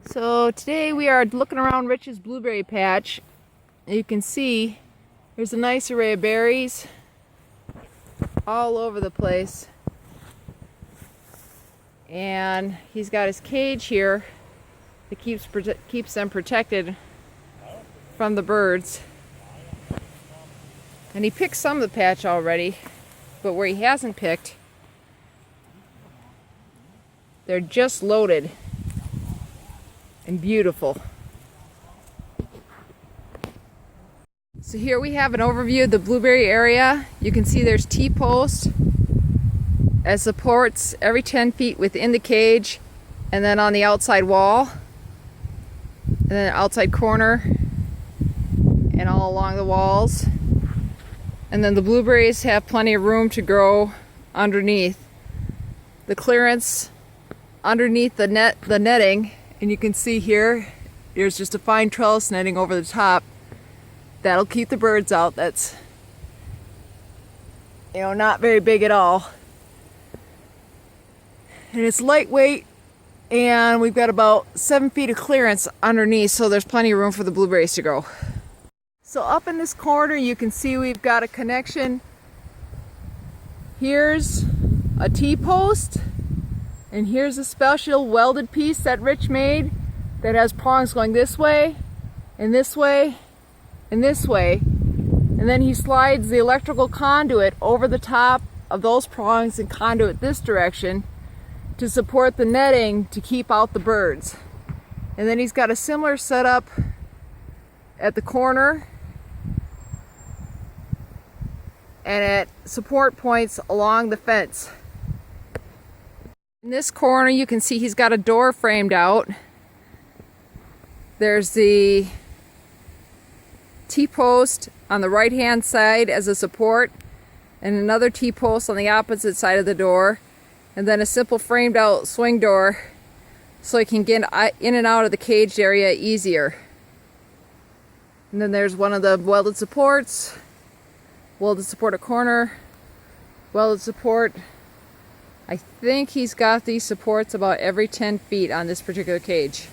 So today we are looking around Rich's blueberry patch. You can see there's a nice array of berries all over the place. And he's got his cage here that keeps them protected from the birds. And he picked some of the patch already, but where he hasn't picked, they're just loaded and beautiful. So here we have an overview of the blueberry area. You can see there's T-posts as supports every 10 feet within the cage, and then on the outside wall, and then outside corner, and all along the walls. And then the blueberries have plenty of room to grow underneath. The clearance underneath the netting, and you can see here, there's just a fine trellis netting over the top. That'll keep the birds out. That's, not very big at all. And it's lightweight, and we've got about 7 feet of clearance underneath, so there's plenty of room for the blueberries to grow. So up in this corner, you can see we've got a connection. Here's a T-post, and here's a special welded piece that Rich made that has prongs going this way, and this way, and this way. And then he slides the electrical conduit over the top of those prongs and conduit this direction to support the netting to keep out the birds. And then he's got a similar setup at the corner and at support points along the fence. In this corner, you can see he's got a door framed out. There's the T-post on the right hand side as a support, and another T-post on the opposite side of the door, and then a simple framed out swing door so he can get in and out of the caged area easier. And then there's one of the welded supports a corner, welded support. I think he's got these supports about every 10 feet on this particular cage.